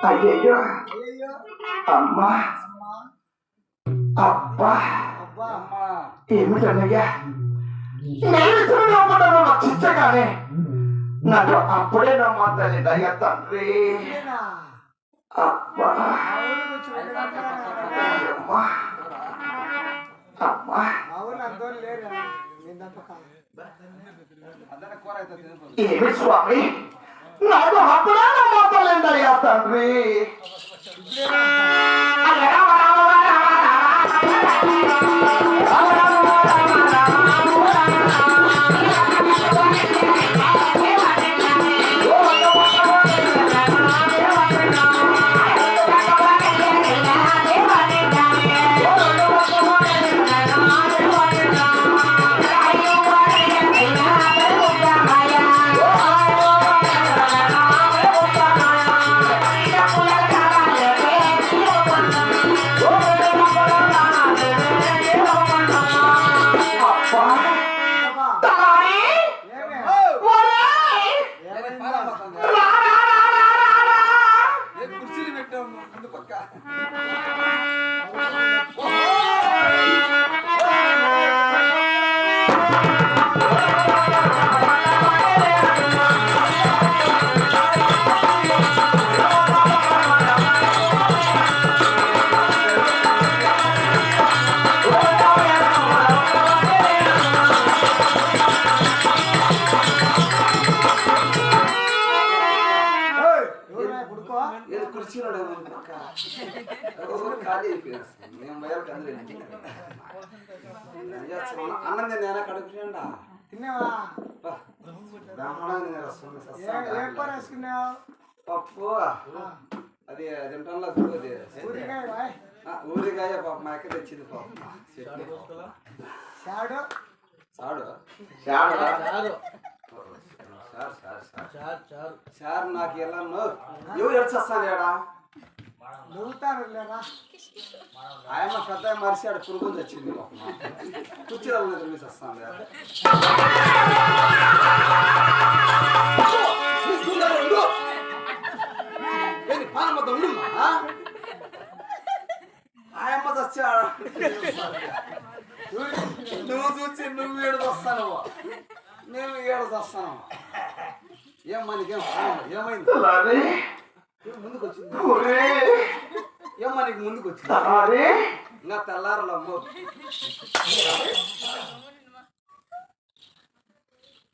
అయ్యయ్యో అమ్మా అబ్బా ఏమిటన్నయ్యా నేను రక్షించగానే నాకు అప్పుడే నమ్మాలి దయ్య తండ్రి. అబ్బా అమ్మా అమ్మా ఏమి స్వామి నాకు అప్పుడే నమ్మాలి దయ్య తండ్రి. అన్నం తిన్నా కడుపుండా తిన్నావా? పప్పు అది తింటాను ఊరికాయ పాప మా అక్క తెచ్చింది సార్ నాకు వెళ్ళాను ఎవరు ఎడ్చేస్తాను ఏడా నవ్వుతారు ఆయన పెద్ద మరిసాడు పురుగు తెచ్చింది కుర్చీలలో తిరిగి వస్తాను పానమ్మతో ఆయమ్మ చచ్చాడు నువ్వు చూసి నువ్వు ఏడు వస్తాను నేను ఏడు వస్తాను ఏమ్మా నీకేం ఏమైంది ముందుకు వచ్చింది ఏమ్మా నీకు ముందుకు వచ్చింది ఇంకా తెల్లారులు అమ్మ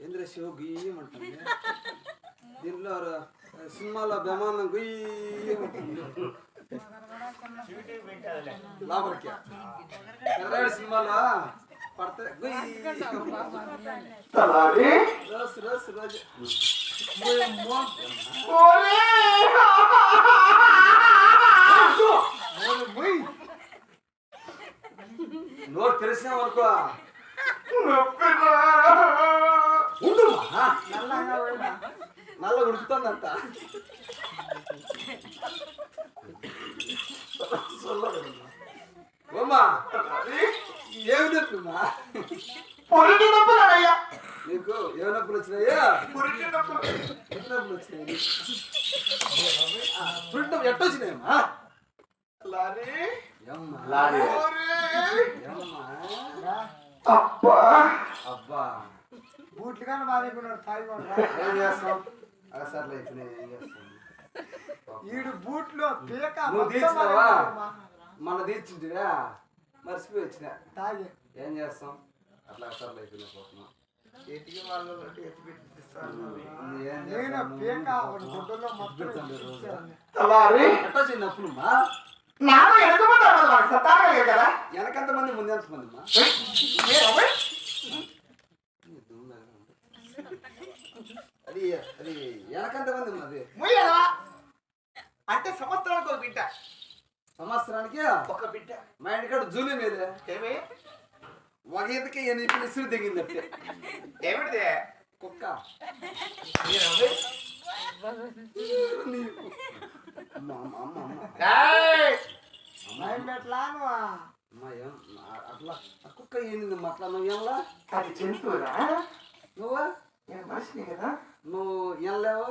ఏంద్ర శివ గుయ్యమంటుంది దీంట్లో సినిమాలో బ్రహ్మాండం గుయ్యమంటుంది లోపలికి ఎర్రాడు సినిమాలో పడితే రోజు రోజు రోజు నోరు తెలిసిన వరకు నల్ల ఉడుకుతుందంట ఓమ్మా ఏమి నొప్పుమా నీకు ఏ నొప్పులు వచ్చినాయా నొప్పులు వచ్చినాయి ఎట్ట వచ్చినాయమ్మా అబ్బా అబ్బా బూట్లు కానీ బాధకున్నాడు తాగి ఏం చేస్తాం అగసార్లు అయిపోయినాయి ఏం చేస్తాం ఈడు బూట్లో పీక నువ్వు తీర్చినావా మన తీర్చింటివా మర్చిపోయి వచ్చినా తాగి ఏం చేస్తాం అట్లా అగసార్లు అయిపోయినా పోతున్నాం నొప్పులుమ్మా వెనకంత మంది ముందు ఎంత మంది అది అది వెనకంత మంది ఉన్నది అంటే సంవత్సరానికి ఒక బిడ్డ సంవత్సరానికి ఒక బిడ్డ మా ఇంటికాడ జూలీ మీద ఏమి ఒక ఈతకి ఎన్ని ఇసురు దిగిందంటే ఏమిటిదే కుక్క అట్లా కుక్క ఏంది అట్లా నువ్వు ఎలా అది జంతువురా నువ్వా నేను మనిషిని కదా నువ్వు ఏం లేవా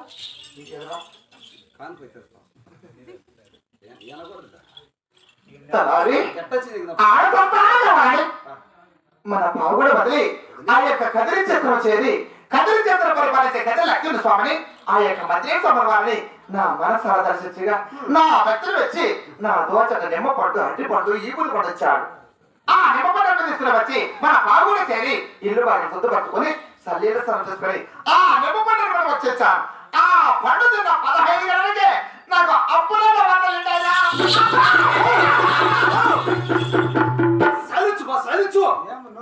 కాని పెట్టేస్తావు వినకూడదు. తలారి ఎట్లా చేయగలం? ఆడపడతాడు మన పావుగడ వదిలి ఆ యొక్క కదిరి చక్రం చేరి కదిరి చక్రం పరిపాలించే గజ లక్ష్మణ స్వామిని ఆ యొక్క మంత్రి స్వామి వారిని నా మనసారా దర్శించగా నా భక్తులు వచ్చి నా దోచక నిమ్మ పట్టు అట్టి పట్టు ఈపులు పండించాడు. ఆ నిమ్మ పట్టు తీసుకుని వచ్చి మన పావుగడ చేరి ఇల్లు వారిని శుద్ధపరచుకొని సల్లీల స్నానం చేసుకొని ఆ నిమ్మ పట్టు కూడా వచ్చేసాను. ఆ పండు తిన్న 15 గంటలకే నాకు అప్పుడే వందలుంటాయా. సలిచు బా, సలిచు.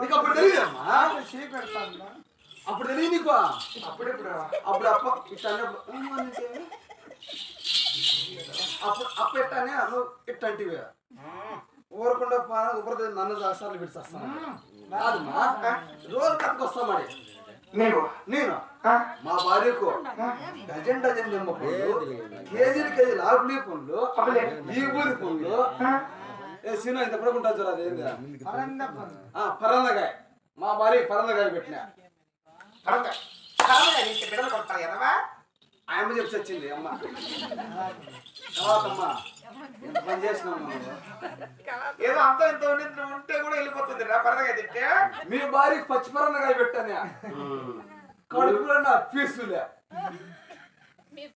నీకు అప్పుడు తెలియదమ్మా? చీపెడతాను అప్పుడు తెలియదు నీకు. అప్పుడెప్పుడు అప్పుడు అప్ప ఇట్టానే అప్పుడు ఎట్టానే నువ్వు ఇట్టంటివి ఊరకుండా ఉపరి నన్ను సార్లు పెట్టి కాదమ్మా, రోజు కట్టుకొస్తా మరి. నేను మా భార్యకు డజన్ నిమ్మ పండ్లు, కేజీ లాభలీ పండ్లు, ఈ ఊరి పండ్లు, సీనా ఇంత కూడా ఉంటుంది చూడ అదేంది పరందకాయ. మా భార్య పరందకాయ పెట్టినా. బిడ్డలు కొడతారు ఎదవా. ఆ అమ్మ చెప్పి వచ్చింది అమ్మ. తర్వాత అమ్మ ఎంత పని చేసినాము. ఏదో అంత ఇంత ఉంటే కూడా వెళ్ళిపోతుంది రా పరదగా తింటే. మీ భార్యకి పచ్చి పరందకాయ పెట్టానే, కడుపులో నా పీసులే.